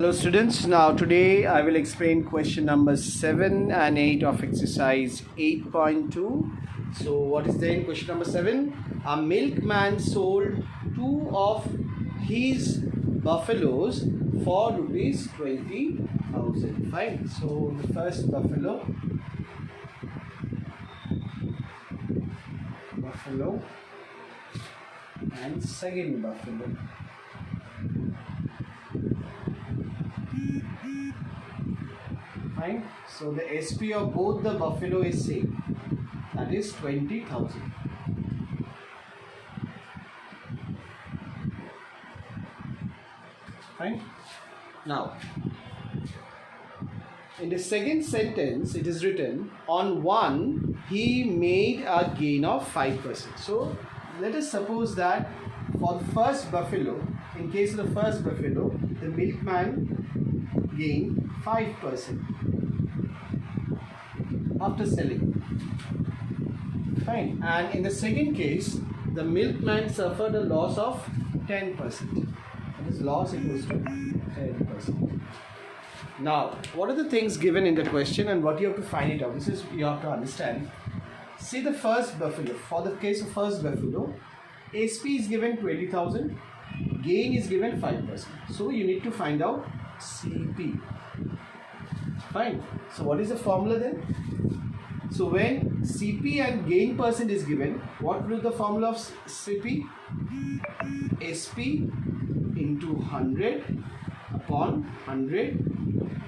Hello students, now today I will explain question number 7 and 8 of exercise 8.2. So what is there in question number 7? A milkman sold 2 of his buffaloes for rupees 20,000. Fine. So the first buffalo and second buffalo. Fine. So the SP of both the buffalo is same, that is 20,000. Fine. Now, in the second sentence, it is written, on one he made a gain of 5%. So let us suppose that for the first buffalo, in case of the first buffalo, the milkman gained 5% after selling. Fine. And in the second case, the milkman suffered a loss of 10%. That is loss equals to 10%. Now, what are the things given in the question and what you have to find it out? This is you have to understand. See the first buffalo. For the case of first buffalo, SP is given 20,000, gain is given 5%. So you need to find out CP. Fine. So what is the formula then? So when CP and gain percent is given, what will be the formula of CP? SP into 100 upon 100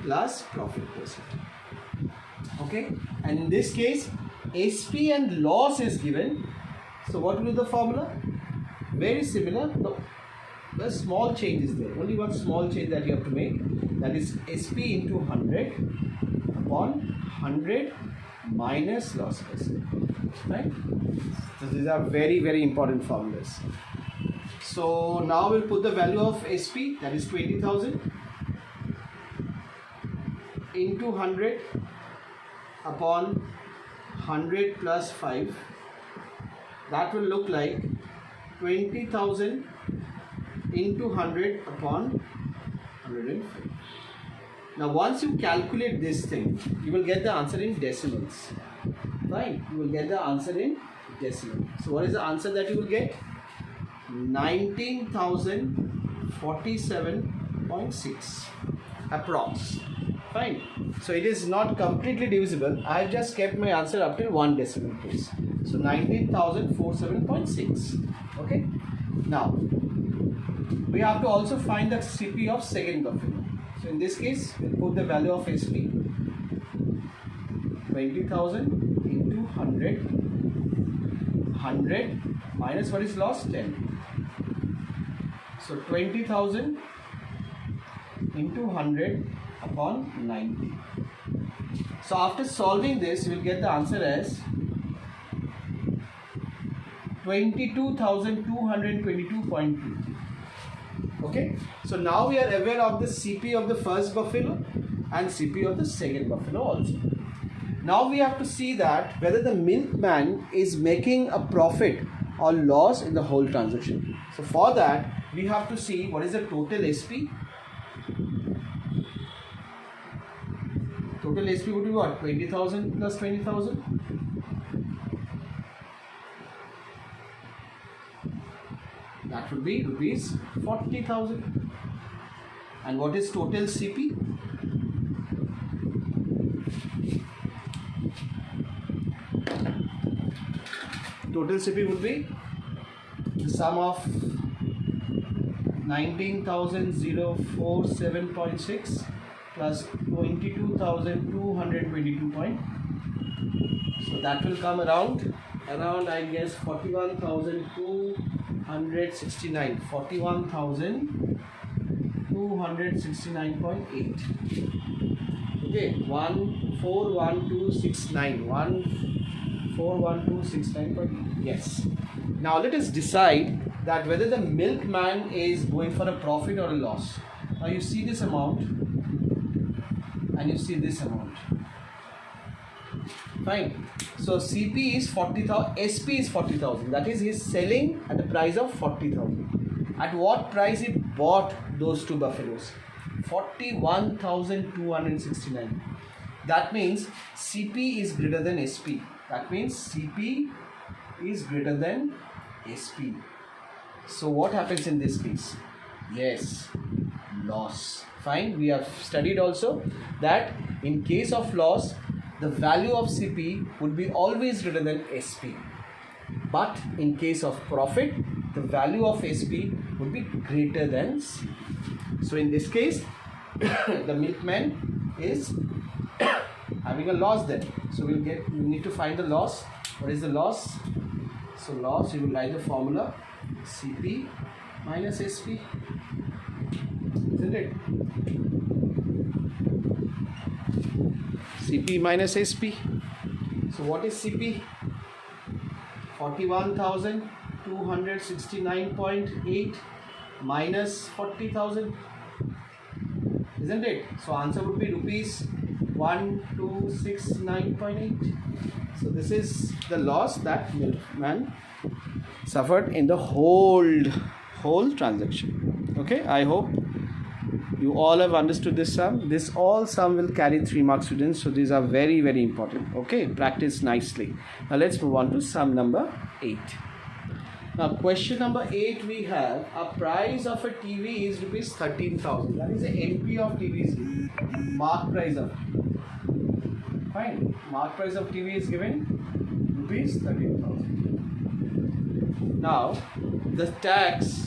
plus profit percent. Okay. And in this case, SP and loss is given. So what will be the formula? Very similar. The small change is there. Only one small change that you have to make. That is SP into 100 upon 100 minus loss percent. Right? So these are very, very important formulas. So now we'll put the value of SP, that is 20,000 into 100 upon 100 plus 5. That will look like 20,000 into 100 upon 105. Now once you calculate this thing, you will get the answer in decimals. Right? You will get the answer in decimal. So what is the answer that you will get? 19,047.6 approx. Fine. So it is not completely divisible. I have just kept my answer up till one decimal place. So 19,047.6. Okay. Now we have to also find the CP of second buffalo. So in this case, we'll put the value of SP 20,000 into 100. 100 minus what is lost? 10. So 20,000 into 100 upon 90. So after solving this, you will get the answer as 22,222.2. Okay. So now we are aware of the CP of the first buffalo and CP of the second buffalo also. Now we have to see that whether the milkman is making a profit or loss in the whole transaction. So for that, we have to see what is the total SP. Total SP would be what? 20,000 plus 20,000. That would be rupees 40,000. And what is total CP? Total CP would be the sum of 19,047.6 plus 22,222. So that will come around I guess 41,269. 41,269.8. Okay, 141269. 141269.8. Yes. Now let us decide that whether the milkman is going for a profit or a loss. Now you see this amount and you see this amount. Fine. So CP is 40,000, SP is 40,000. That is, he is selling at the price of 40,000. At what price he bought those two buffaloes? 41,269. That means CP is greater than SP. That means CP is greater than SP. So what happens in this case? Yes, loss. Fine, we have studied also that in case of loss, the value of CP would be always greater than SP. But in case of profit, the value of SP would be greater than CP. So in this case, the milkman is having a loss then. So we need to find the loss. What is the loss? So loss, you will write the formula CP minus SP, isn't it? CP minus SP. So what is CP? 41,269.8 minus 40,000, isn't it? So answer would be rupees 1269.8. So this is the loss that milkman suffered in the whole transaction. Okay, I hope you all have understood this sum. This all sum will carry 3 marks, students. So these are very, very important. Okay, practice nicely. Now let's move on to sum number 8. Now question number 8, we have a price of a TV is rupees 13,000. That is the MP of TV is given. Mark price of fine. Mark price of TV is given rupees 13,000. Now the tax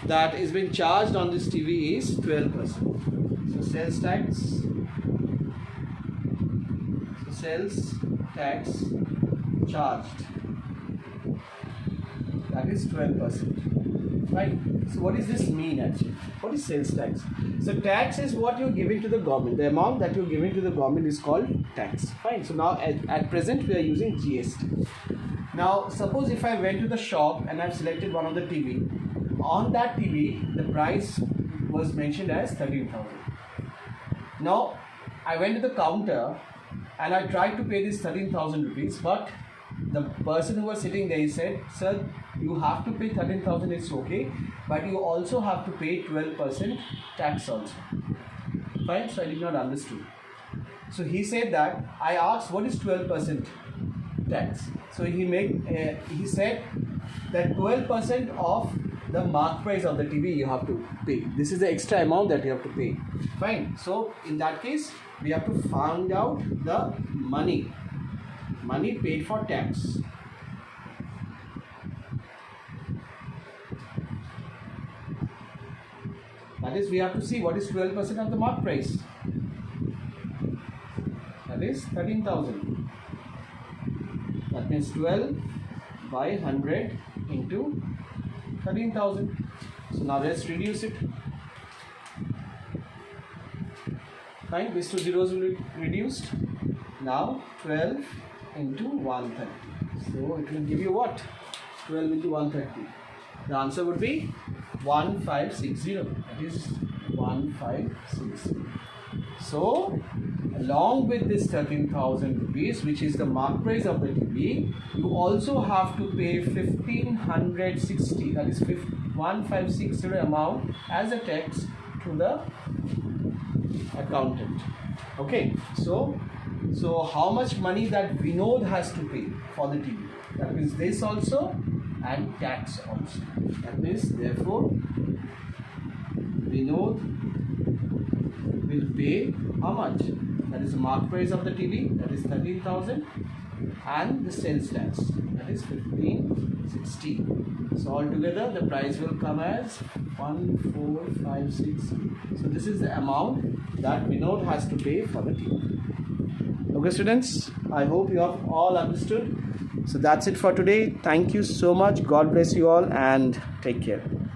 that is being charged on this TV is 12%. So sales tax charged, that is 12%. Right? So what does this mean actually? What is sales tax? So tax is what you're giving to the government. The amount that you're giving to the government is called tax. Fine. So now at present we are using GST. Now suppose if I went to the shop and I've selected one of the TV. On that TV, the price was mentioned as 13,000. Now, I went to the counter and I tried to pay this 13,000 rupees, but the person who was sitting there, he said, "Sir, you have to pay 13,000, it's okay, but you also have to pay 12% tax also." Fine, so I did not understand. So he said that, I asked, what is 12% tax? So he said that 12% of the mark price of the TV you have to pay. This is the extra amount that you have to pay. Fine. So in that case, we have to find out the money paid for tax. That is, we have to see what is 12% of the mark price. That is 13,000. That means 12 by 100 into 13,000. So now let's reduce it. Fine, these two zeros will be reduced. Now 12 into 130. So it will give you what? 12 into 130. The answer would be 1560. That is 1560. So along with this 13,000 rupees, which is the mark price of the TV, you also have to pay 1560, that is 1560 amount as a tax to the accountant. Okay, so how much money that Vinod has to pay for the TV? That means this also and tax also. That means therefore Vinod will pay how much? That is the mark price of the TV, that is 13,000, and the sales tax, that is 1560. So altogether the price will come as 1456. So this is the amount that Vinod has to pay for the TV. Okay students, I hope you have all understood. So that's it for today. Thank you so much. God bless you all and take care.